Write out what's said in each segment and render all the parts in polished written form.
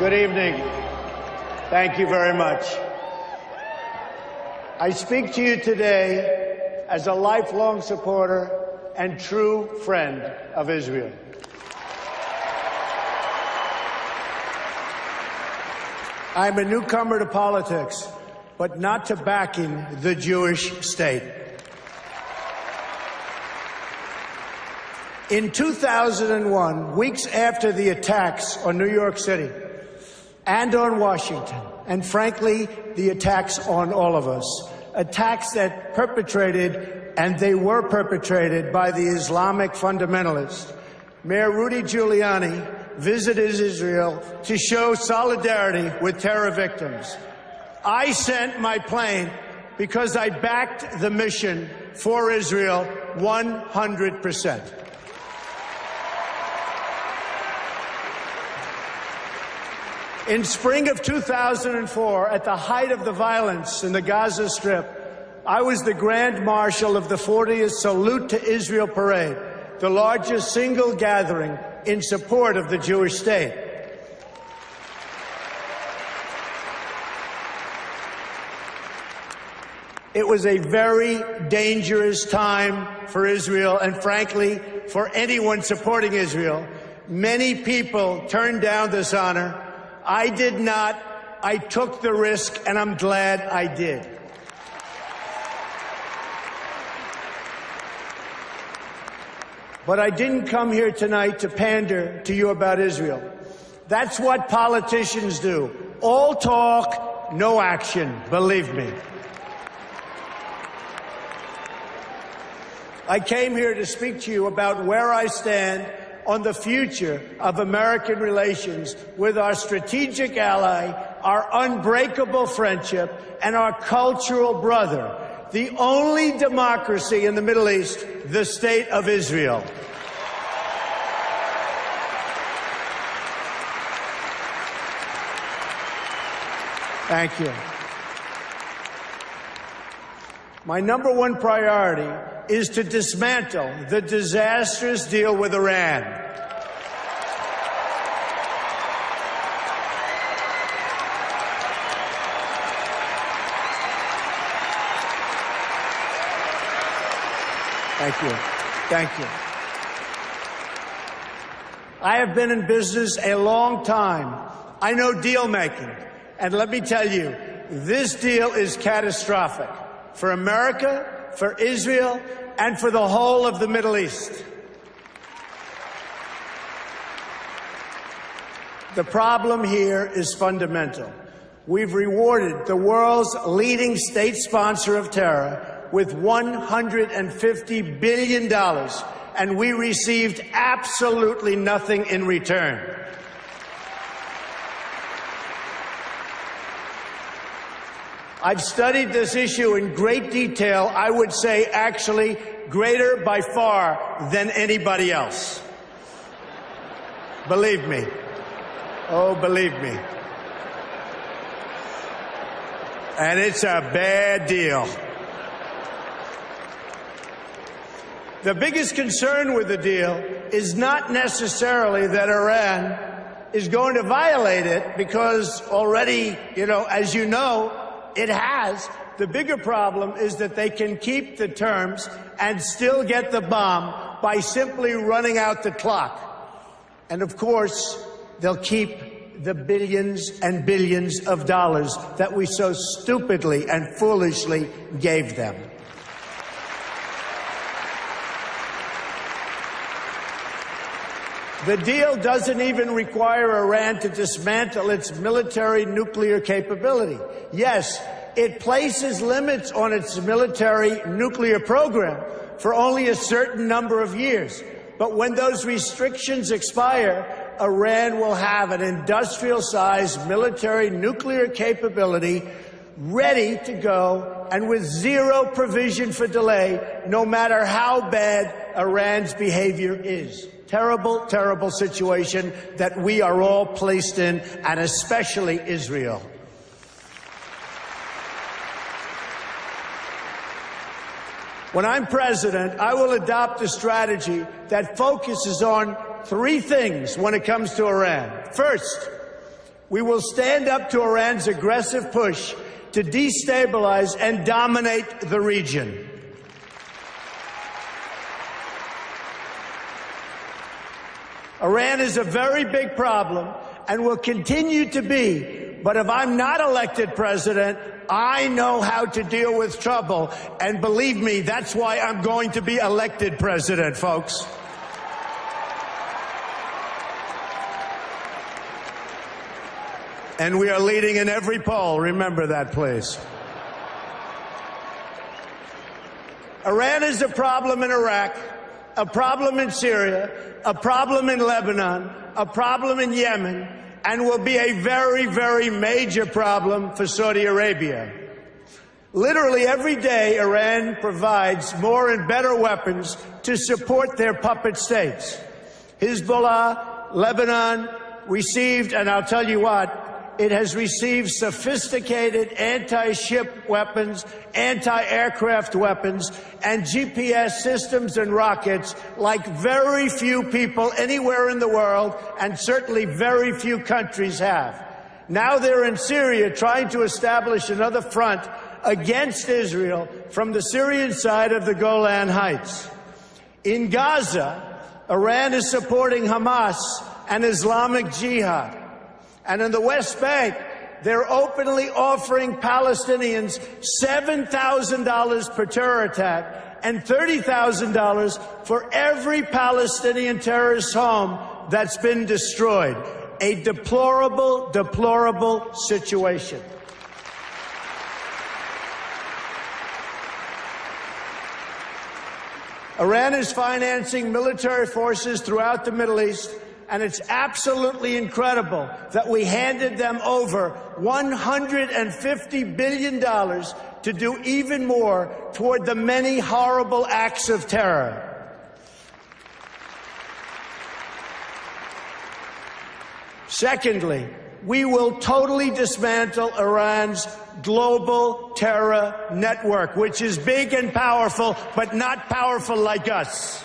Good evening. Thank you very much. I speak to you today as a lifelong supporter and true friend of Israel. I'm a newcomer to politics, but not to backing the Jewish state. In 2001, weeks after the attacks on New York City and on Washington, and frankly, the attacks on all of us, attacks that they were perpetrated by the Islamic fundamentalists, Mayor Rudy Giuliani visited Israel to show solidarity with terror victims. I sent my plane because I backed the mission for Israel 100%. In spring of 2004, at the height of the violence in the Gaza Strip, I was the Grand Marshal of the 40th Salute to Israel Parade, the largest single gathering in support of the Jewish state. It was a very dangerous time for Israel and, frankly, for anyone supporting Israel. Many people turned down this honor. I did not. I took the risk, and I'm glad I did. But I didn't come here tonight to pander to you about Israel. That's what politicians do. All talk, no action, believe me. I came here to speak to you about where I stand on the future of American relations with our strategic ally, our unbreakable friendship, and our cultural brother, the only democracy in the Middle East, the State of Israel. Thank you. My number one priority is to dismantle the disastrous deal with Iran. Thank you. Thank you. I have been in business a long time. I know deal making. And let me tell you, this deal is catastrophic for America, for Israel, and for the whole of the Middle East. The problem here is fundamental. We've rewarded the world's leading state sponsor of terror with $150 billion, and we received absolutely nothing in return. I've studied this issue in great detail, I would say actually greater by far than anybody else. Believe me. Oh, believe me. And it's a bad deal. The biggest concern with the deal is not necessarily that Iran is going to violate it, because already, as you know, it has. The bigger problem is that they can keep the terms and still get the bomb by simply running out the clock. And of course, they'll keep the billions and billions of dollars that we so stupidly and foolishly gave them. The deal doesn't even require Iran to dismantle its military nuclear capability. Yes, it places limits on its military nuclear program for only a certain number of years. But when those restrictions expire, Iran will have an industrial-sized military nuclear capability ready to go and with zero provision for delay, no matter how bad Iran's behavior is. Terrible, terrible situation that we are all placed in, and especially Israel. When I'm president, I will adopt a strategy that focuses on three things when it comes to Iran. First, We will stand up to Iran's aggressive push to destabilize and dominate the region. Iran is a very big problem and will continue to be. But if I'm not elected president, I know how to deal with trouble. And believe me, that's why I'm going to be elected president, folks. And we are leading in every poll. Remember that, please. Iran is a problem in Iraq, a problem in Syria, a problem in Lebanon, a problem in Yemen, and will be a very, very major problem for Saudi Arabia. Literally every day, Iran provides more and better weapons to support their puppet states. Hezbollah, Lebanon, received, and I'll tell you what, it has received sophisticated anti-ship weapons, anti-aircraft weapons, and GPS systems and rockets like very few people anywhere in the world, and certainly very few countries have. Now they're in Syria trying to establish another front against Israel from the Syrian side of the Golan Heights. In Gaza, Iran is supporting Hamas and Islamic Jihad. And in the West Bank, they're openly offering Palestinians $7,000 per terror attack and $30,000 for every Palestinian terrorist home that's been destroyed. A deplorable, deplorable situation. Iran is financing military forces throughout the Middle East, and it's absolutely incredible that we handed them over $150 billion to do even more toward the many horrible acts of terror. Secondly, we will totally dismantle Iran's global terror network, which is big and powerful, but not powerful like us.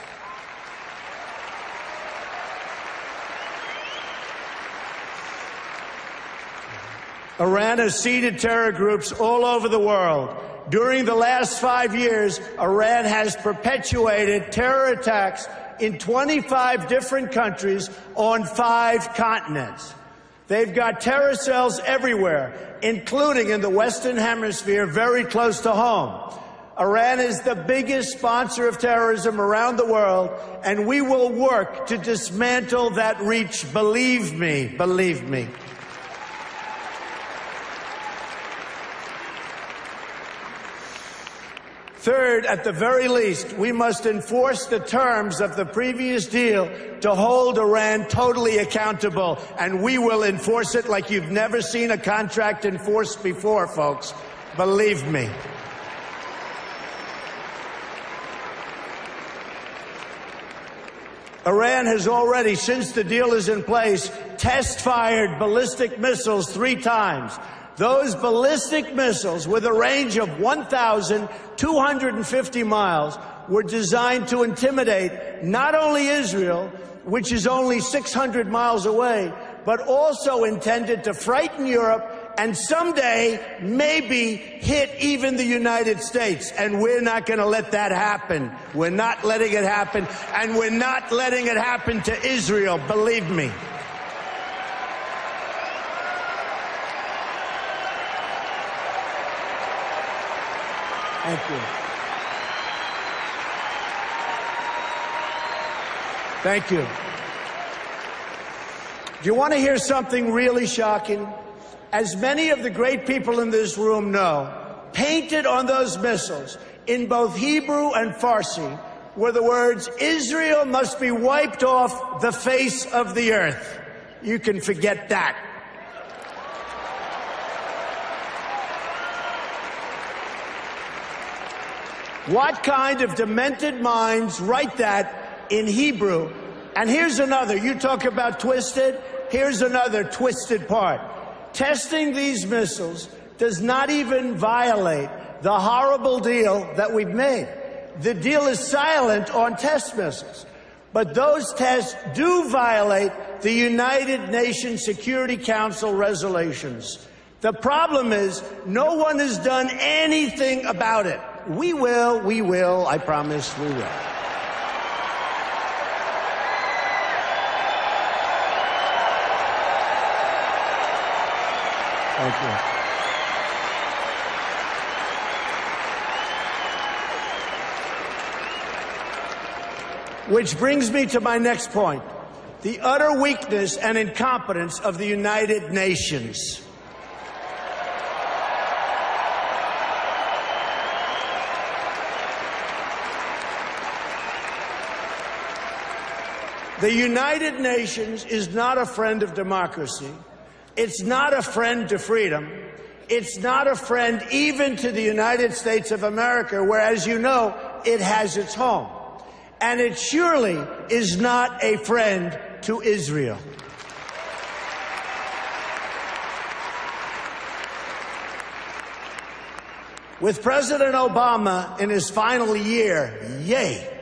Iran has seeded terror groups all over the world. During the last 5 years, Iran has perpetuated terror attacks in 25 different countries on 5 continents. They've got terror cells everywhere, including in the Western Hemisphere, very close to home. Iran is the biggest sponsor of terrorism around the world, and we will work to dismantle that reach. Believe me, believe me. Third, at the very least, we must enforce the terms of the previous deal to hold Iran totally accountable, and we will enforce it like you've never seen a contract enforced before, folks. Believe me. Iran has already, since the deal is in place, test-fired ballistic missiles 3 times. Those ballistic missiles, with a range of 1,250 miles, were designed to intimidate not only Israel, which is only 600 miles away, but also intended to frighten Europe and someday maybe hit even the United States. And we're not going to let that happen. We're not letting it happen, and we're not letting it happen to Israel, believe me. Thank you. Thank you. Do you want to hear something really shocking? As many of the great people in this room know, painted on those missiles in both Hebrew and Farsi were the words, "Israel must be wiped off the face of the earth." You can forget that. What kind of demented minds write that in Hebrew? And here's another. You talk about twisted. Here's another twisted part. Testing these missiles does not even violate the horrible deal that we've made. The deal is silent on test missiles. but those tests do violate the United Nations Security Council resolutions. The problem is no one has done anything about it. We will, I promise we will. Thank you. Which brings me to my next point, the utter weakness and incompetence of the United Nations. The United Nations is not a friend of democracy. It's not a friend to freedom. It's not a friend even to the United States of America, where, as you know, it has its home. And it surely is not a friend to Israel. With President Obama in his final year, yay.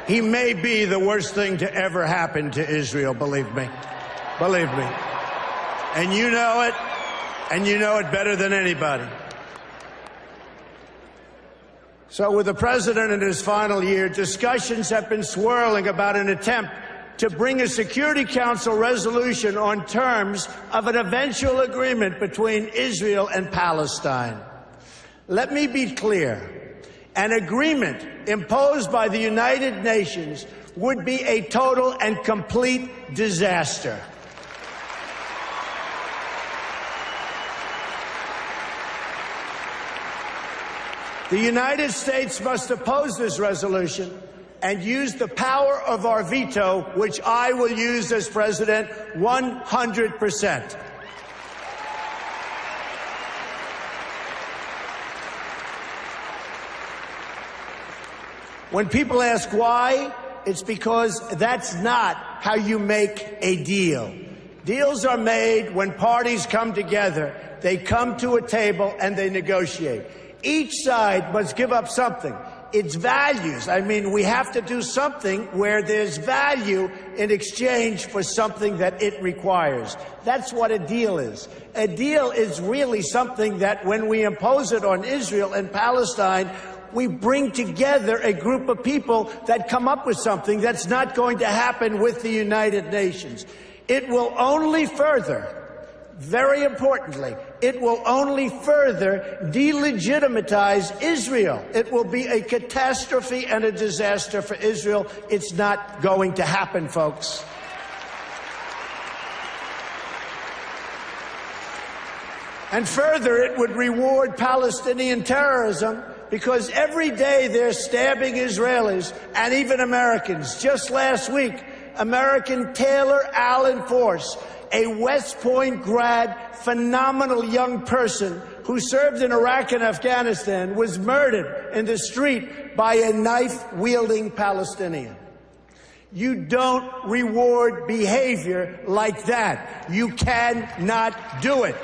He may be the worst thing to ever happen to Israel, believe me. Believe me. And you know it, and you know it better than anybody. So with the president in his final year, discussions have been swirling about an attempt to bring a Security Council resolution on terms of an eventual agreement between Israel and Palestine. Let me be clear. An agreement imposed by the United Nations would be a total and complete disaster. The United States must oppose this resolution and use the power of our veto, which I will use as president 100%. When people ask why, it's because that's not how you make a deal. Deals are made when parties come together. They come to a table and they negotiate. Each side must give up something. It's values. I mean, we have to do something where there's value in exchange for something that it requires. That's what a deal is. A deal is really something that when we impose it on Israel and Palestine, we bring together a group of people that come up with something that's not going to happen with the United Nations. It will only further, very importantly, it will only further delegitimize Israel. It will be a catastrophe and a disaster for Israel. It's not going to happen, folks. And further, it would reward Palestinian terrorism, because every day they're stabbing Israelis and even Americans. Just last week, American Taylor Allen Force, a West Point grad, phenomenal young person who served in Iraq and Afghanistan, was murdered in the street by a knife-wielding Palestinian. You don't reward behavior like that. You cannot do it.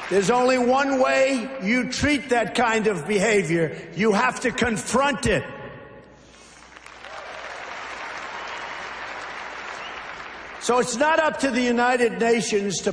There's only one way you treat that kind of behavior. You have to confront it. So it's not up to the United Nations to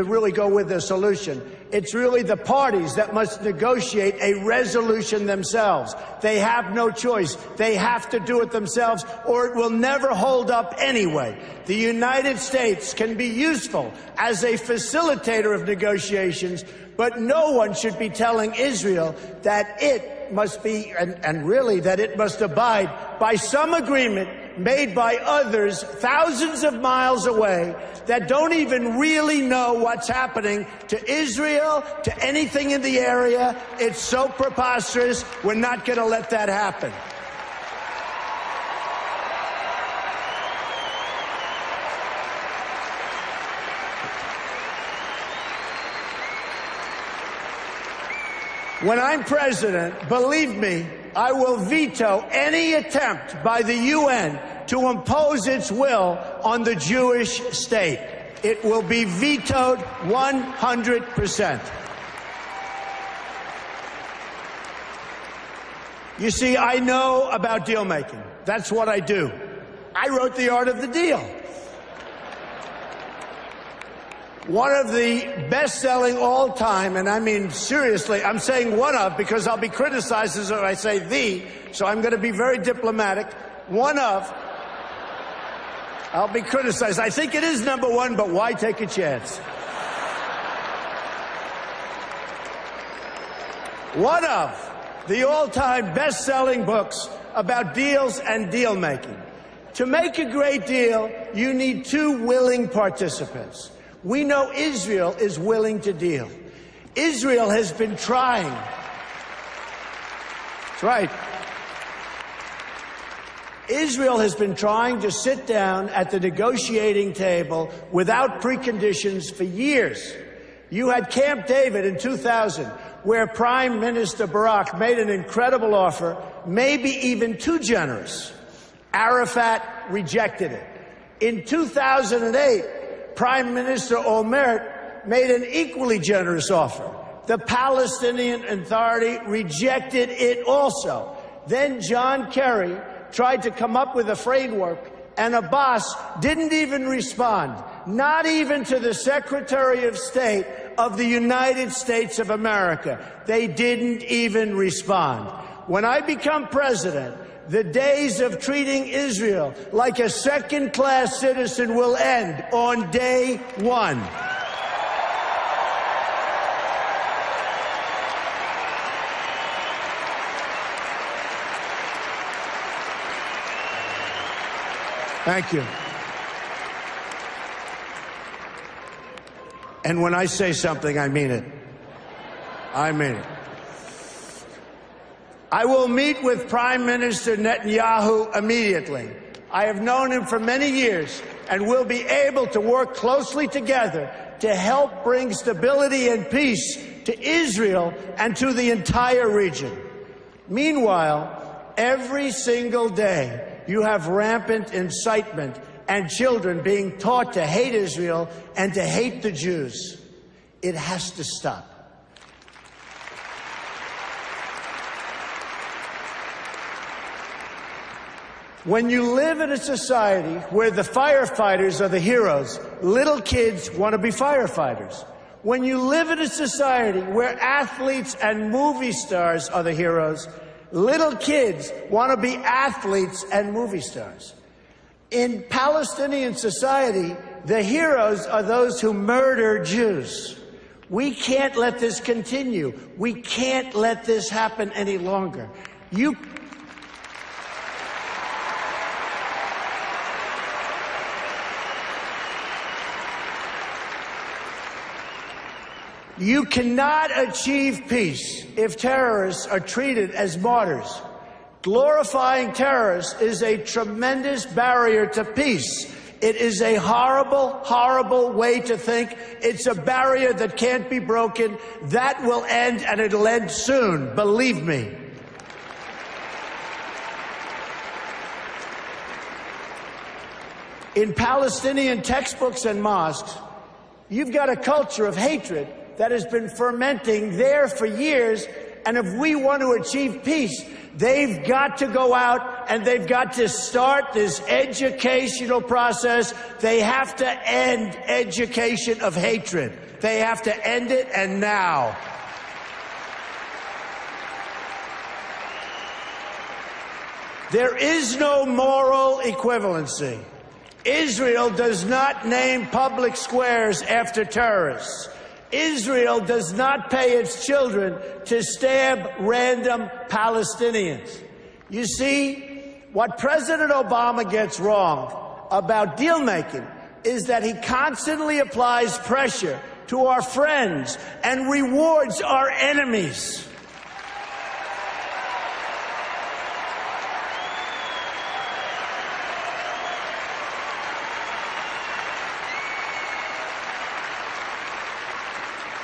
really go with a solution. It's really the parties that must negotiate a resolution themselves. They have no choice. They have to do it themselves, or it will never hold up anyway. The United States can be useful as a facilitator of negotiations, but no one should be telling Israel that it must be, and really that it must abide by some agreement made by others thousands of miles away that don't even really know what's happening to Israel, to anything in the area. It's so preposterous. We're not going to let that happen. When I'm president, believe me, I will veto any attempt by the UN to impose its will on the Jewish state. It will be vetoed 100%. You see, I know about deal making. That's what I do. I wrote The Art of the Deal. One of the best-selling all-time, and I mean seriously, I'm saying one of because I'll be criticized if I say the, so I'm going to be very diplomatic. One of, I'll be criticized. I think it is number one, but why take a chance? One of the all-time best-selling books about deals and deal-making. To make a great deal, you need two willing participants. We know Israel is willing to deal. Israel has been trying. That's right. Israel has been trying to sit down at the negotiating table without preconditions for years. You had Camp David in 2000, where Prime Minister Barak made an incredible offer, maybe even too generous. Arafat rejected it. In 2008, Prime Minister Olmert made an equally generous offer. The Palestinian Authority rejected it also. Then John Kerry tried to come up with a framework, and Abbas didn't even respond, not even to the Secretary of State of the United States of America. They didn't even respond. When I become president, the days of treating Israel like a second-class citizen will end on day one. Thank you. And when I say something, I mean it. I mean it. I will meet with Prime Minister Netanyahu immediately. I have known him for many years and will be able to work closely together to help bring stability and peace to Israel and to the entire region. Meanwhile, every single day, you have rampant incitement and children being taught to hate Israel and to hate the Jews. It has to stop. When you live in a society where the firefighters are the heroes, little kids want to be firefighters. When you live in a society where athletes and movie stars are the heroes, little kids want to be athletes and movie stars. In Palestinian society, the heroes are those who murder Jews. We can't let this continue. We can't let this happen any longer. You cannot achieve peace if terrorists are treated as martyrs. Glorifying terrorists is a tremendous barrier to peace. It is a horrible, horrible way to think. It's a barrier that can't be broken. That will end, and it'll end soon, believe me. In Palestinian textbooks and mosques, you've got a culture of hatred that has been fermenting there for years, and if we want to achieve peace, they've got to go out and they've got to start this educational process. They have to end education of hatred. They have to end it, and now. There is no moral equivalency. Israel does not name public squares after terrorists. Israel does not pay its children to stab random Palestinians. You see, What President Obama gets wrong about deal-making is that he constantly applies pressure to our friends and rewards our enemies.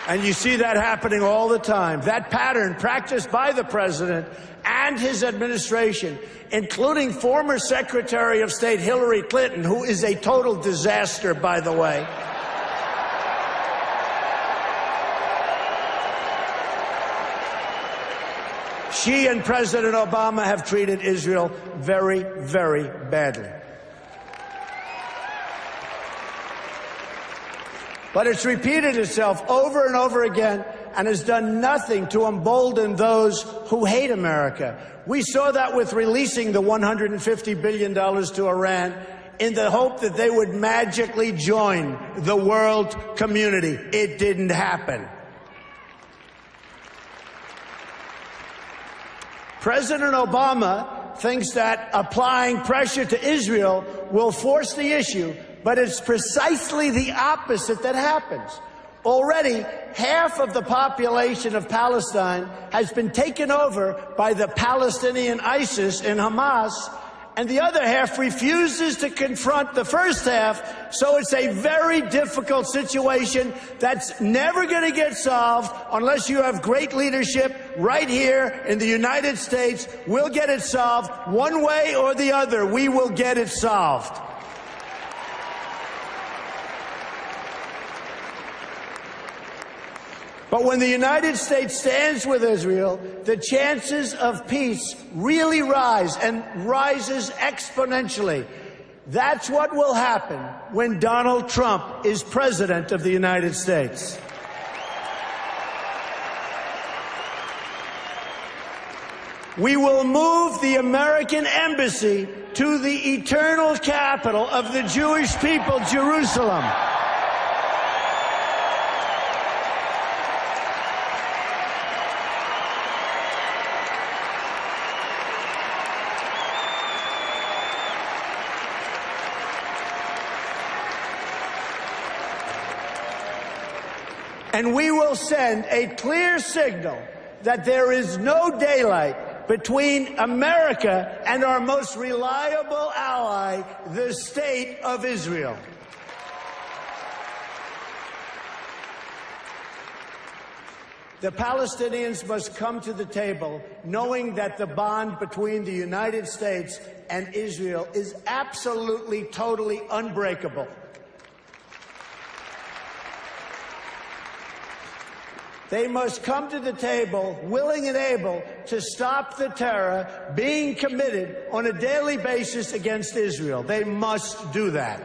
And you see that happening all the time. That pattern practiced by the president and his administration, including former Secretary of State Hillary Clinton, who is a total disaster, by the way. She and President Obama have treated Israel very, very badly. But it's repeated itself over and over again and has done nothing to embolden those who hate America. We saw that with releasing the $150 billion to Iran in the hope that they would magically join the world community. It didn't happen. President Obama thinks that applying pressure to Israel will force the issue, but it's precisely the opposite that happens. Already, half of the population of Palestine has been taken over by the Palestinian ISIS and Hamas, and the other half refuses to confront the first half, so it's a very difficult situation that's never going to get solved unless you have great leadership right here in the United States. We'll get it solved one way or the other. We will get it solved. But when the United States stands with Israel, the chances of peace really rise, and rises exponentially. That's what will happen when Donald Trump is president of the United States. We will move the American embassy to the eternal capital of the Jewish people, Jerusalem. And we will send a clear signal that there is no daylight between America and our most reliable ally, the State of Israel. The Palestinians must come to the table knowing that the bond between the United States and Israel is absolutely, totally unbreakable. They must come to the table willing and able to stop the terror being committed on a daily basis against Israel. They must do that.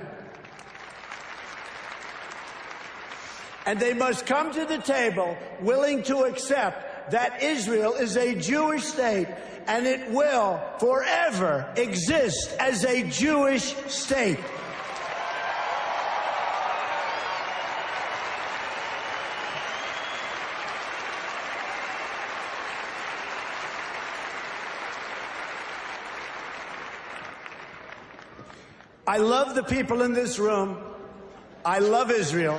And they must come to the table willing to accept that Israel is a Jewish state and it will forever exist as a Jewish state. I love the people in this room. I love Israel.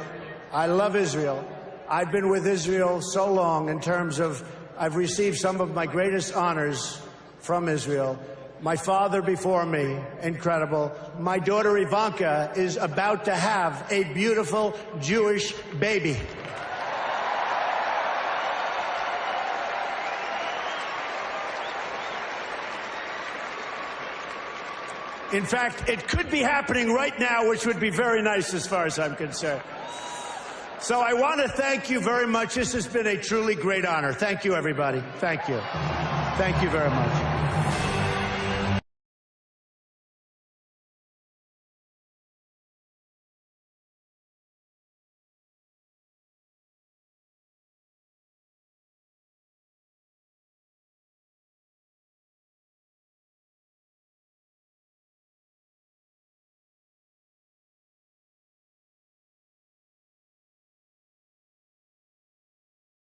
I love Israel. I've been with Israel so long in terms of I've received some of my greatest honors from Israel. My father before me, incredible. My daughter Ivanka is about to have a beautiful Jewish baby. In fact, it could be happening right now, which would be very nice as far as I'm concerned. So I want to thank you very much. This has been a truly great honor. Thank you, everybody. Thank you. Thank you very much.